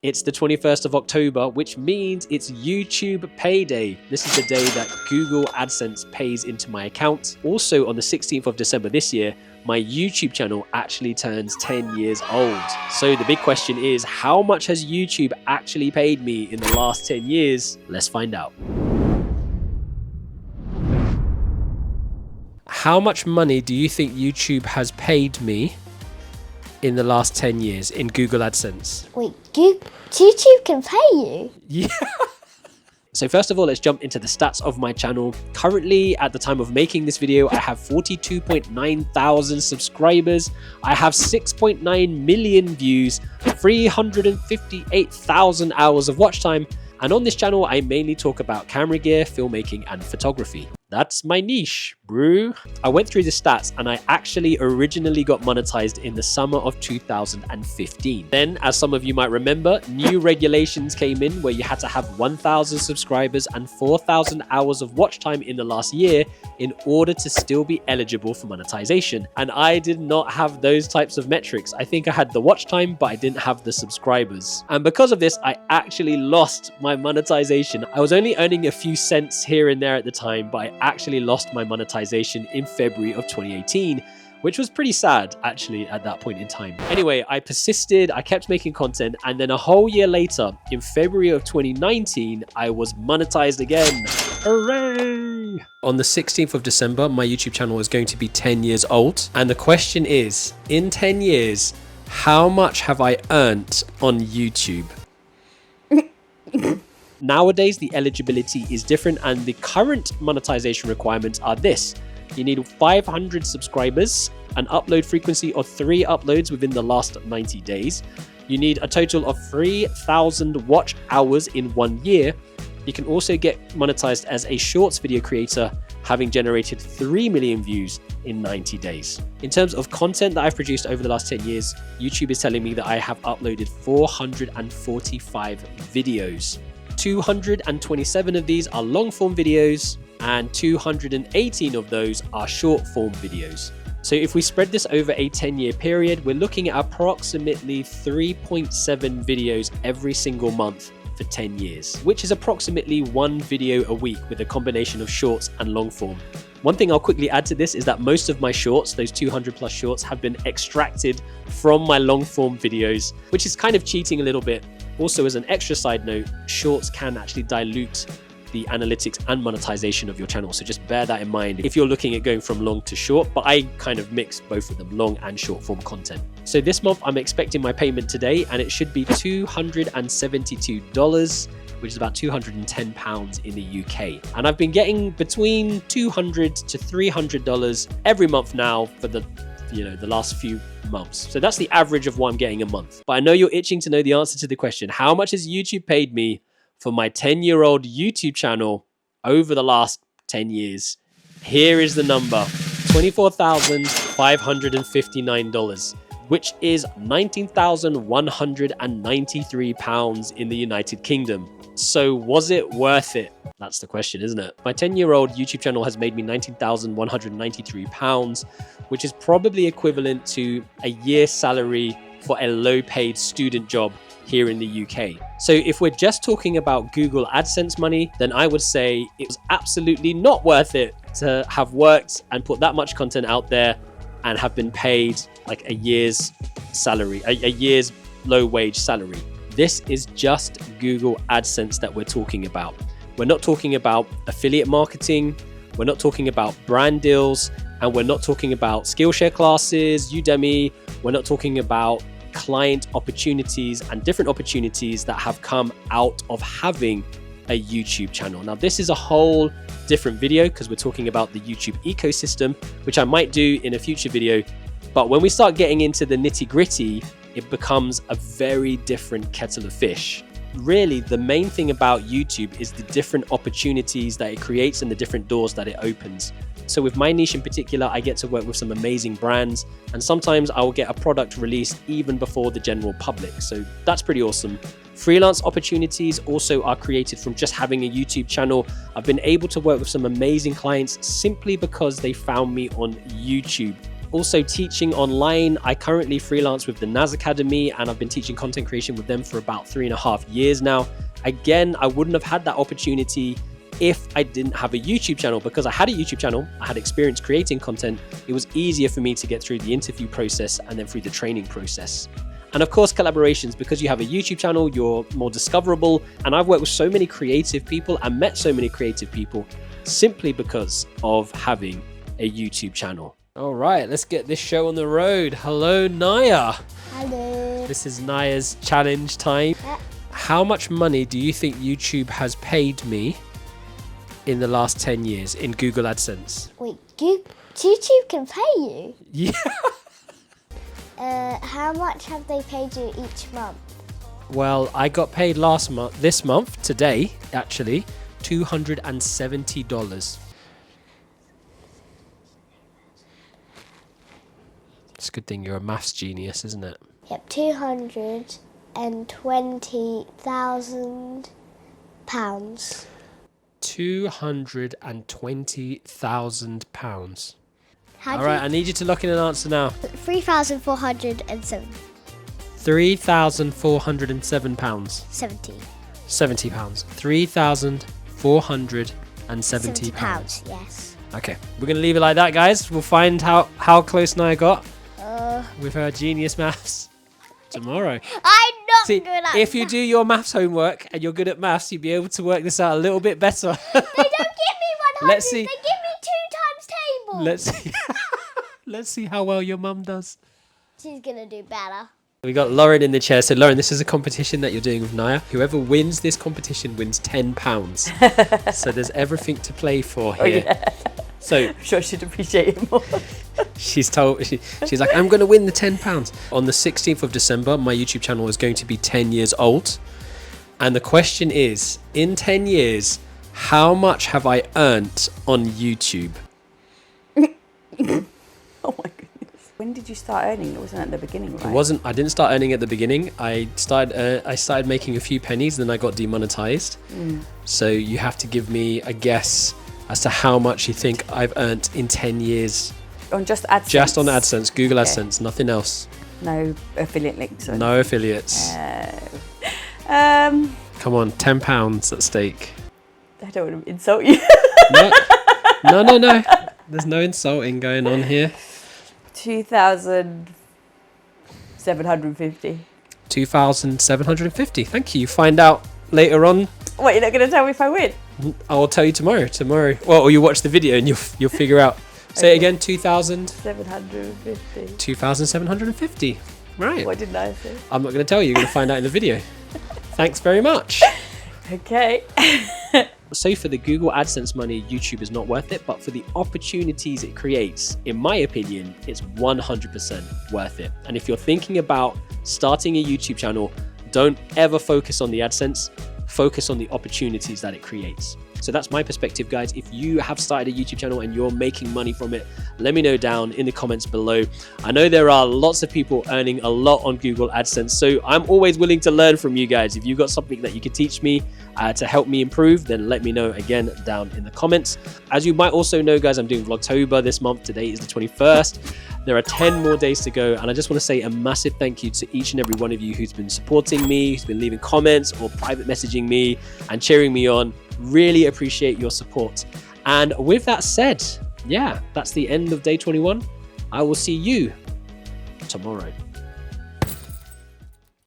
It's the 21st of October, which means it's YouTube payday. This is the day that Google AdSense pays into my account. Also on the 16th of December this year, my YouTube channel actually turns 10 years old. So the big question is, how much has YouTube actually paid me in the last 10 years? Let's find out. How much money do you think YouTube has paid me in the last 10 years in Google AdSense? Wait, YouTube can pay you? Yeah. So first of all, let's jump into the stats of my channel. Currently, at the time of making this video, I have 42.9 thousand subscribers. I have 6.9 million views, 358,000 hours of watch time. And on this channel, I mainly talk about camera gear, filmmaking, and photography. That's my niche, bro. I went through the stats and I actually originally got monetized in the summer of 2015. Then, as some of you might remember, new regulations came in where you had to have 1,000 subscribers and 4,000 hours of watch time in the last year in order to still be eligible for monetization. And I did not have those types of metrics. I think I had the watch time, but I didn't have the subscribers. And because of this, I actually lost my monetization. I was only earning a few cents here and there at the time, but I actually lost my monetization in February of 2018, which was pretty sad actually at that point in time. Anyway, I persisted, I kept making content, and then a whole year later, in February of 2019, I was monetized again. Hooray! On the 16th of December, my YouTube channel is going to be 10 years old. And the question is, in 10 years, how much have I earned on YouTube? Nowadays, the eligibility is different and the current monetization requirements are this. You need 500 subscribers, an upload frequency of 3 uploads within the last 90 days. You need a total of 3,000 watch hours in 1 year. You can also get monetized as a shorts video creator, having generated 3 million views in 90 days. In terms of content that I've produced over the last 10 years, YouTube is telling me that I have uploaded 445 videos. 227 of these are long form videos and 218 of those are short form videos. So if we spread this over a 10-year period, we're looking at approximately 3.7 videos every single month for 10 years, which is approximately 1 video a week with a combination of shorts and long form. One thing I'll quickly add to this is that most of my shorts, those 200 plus shorts, have been extracted from my long form videos, which is kind of cheating a little bit. Also, as an extra side note, shorts can actually dilute the analytics and monetization of your channel. So just bear that in mind if you're looking at going from long to short, but I kind of mix both of them, long and short form content. So this month I'm expecting my payment today and it should be $272, which is about £210 in the UK. And I've been getting between $200 to $300 every month now for the last few months. So that's the average of what I'm getting a month. But I know you're itching to know the answer to the question, how much has YouTube paid me for my 10-year-old YouTube channel over the last 10 years? Here is the number, $24,559, which is £19,193 in the United Kingdom. So was it worth it? That's the question, isn't it? My 10-year-old YouTube channel has made me £19,193, which is probably equivalent to a year's salary for a low-paid student job here in the UK. So if we're just talking about Google AdSense money, then I would say it was absolutely not worth it to have worked and put that much content out there and have been paid like a year's salary, a year's low-wage salary. This is just Google AdSense that we're talking about. We're not talking about affiliate marketing, we're not talking about brand deals, and we're not talking about Skillshare classes, Udemy, we're not talking about client opportunities and different opportunities that have come out of having a YouTube channel. Now, this is a whole different video because we're talking about the YouTube ecosystem, which I might do in a future video. But when we start getting into the nitty-gritty, it becomes a very different kettle of fish. Really, the main thing about YouTube is the different opportunities that it creates and the different doors that it opens. So with my niche in particular, I get to work with some amazing brands, and sometimes I will get a product released even before the general public. So that's pretty awesome. Freelance opportunities also are created from just having a YouTube channel. I've been able to work with some amazing clients simply because they found me on YouTube. also teaching online. I currently freelance with the Nias Academy, and I've been teaching content creation with them for about 3.5 years now. Again, I wouldn't have had that opportunity if I didn't have a YouTube channel. Because I had a YouTube channel, I had experience creating content, it was easier for me to get through the interview process and then through the training process. And of course, collaborations. Because you have a YouTube channel, you're more discoverable. And I've worked with so many creative people and met so many creative people simply because of having a YouTube channel. All right, let's get this show on the road. Hello, Naya. Hello. This is Naya's challenge time. How much money do you think YouTube has paid me in the last 10 years in Google AdSense? Wait, YouTube can pay you? Yeah. How much have they paid you each month? Well, I got paid this month, today, actually, $270. It's a good thing you're a maths genius, isn't it? Yep, £220,000. £220,000. How All do right, I need you to lock in an answer now. 3,407. £3,407. 70. £70. £3,470. Yes. Okay, we're gonna leave it like that, guys. We'll find how close Naya got with her genius maths tomorrow. I'm not See, good at if you do your maths homework and you're good at maths, you'll be able to work this out a little bit better. They don't give me 100. Let's see. They give me 2 times table. Let's see. Let's see how well your mum does. She's gonna do better. We got Lauren in the chair. So Lauren, this is a competition that you're doing with Naya. Whoever wins this competition wins £10. So there's everything to play for here. Oh, yeah. So I'm sure she'd appreciate it more. she's like, I'm going to win the £10. On the 16th of December, my YouTube channel is going to be 10 years old. And the question is, in 10 years, how much have I earned on YouTube? Oh my goodness. When did you start earning? It wasn't at the beginning, right? It wasn't. I didn't start earning at the beginning. I started making a few pennies, then I got demonetized. So you have to give me a guess as to how much you think I've earned in 10 years. On just AdSense? Just on AdSense, Google AdSense, nothing else. No affiliate links? Or No affiliates. Come Come on, £10 at stake. I don't want to insult you. No. There's no insulting going on here. 2,750. 2,750. Thank you. Find out later on. What, you're not going to tell me if I win? I will tell you tomorrow. Well, or you watch the video and you'll figure out. Say it again. 750. 2,750. Right. What did I say? I'm not going to tell you. You're going to find out in the video. Thanks very much. Okay. So for the Google AdSense money, YouTube is not worth it, but for the opportunities it creates, in my opinion, it's 100% worth it. And if you're thinking about starting a YouTube channel, don't ever focus on the AdSense, focus on the opportunities that it creates. So that's my perspective, guys. If you have started a YouTube channel and you're making money from it, let me know down in the comments below. I know there are lots of people earning a lot on Google AdSense, so I'm always willing to learn from you guys. If you've got something that you can teach me to help me improve, then let me know again down in the comments. As you might also know, guys, I'm doing Vlogtober this month. Today is the 21st. There are 10 more days to go, and I just want to say a massive thank you to each and every one of you who's been supporting me, who's been leaving comments or private messaging me and cheering me on. Really appreciate your support. And with that said, yeah, that's the end of day 21. I will see you tomorrow.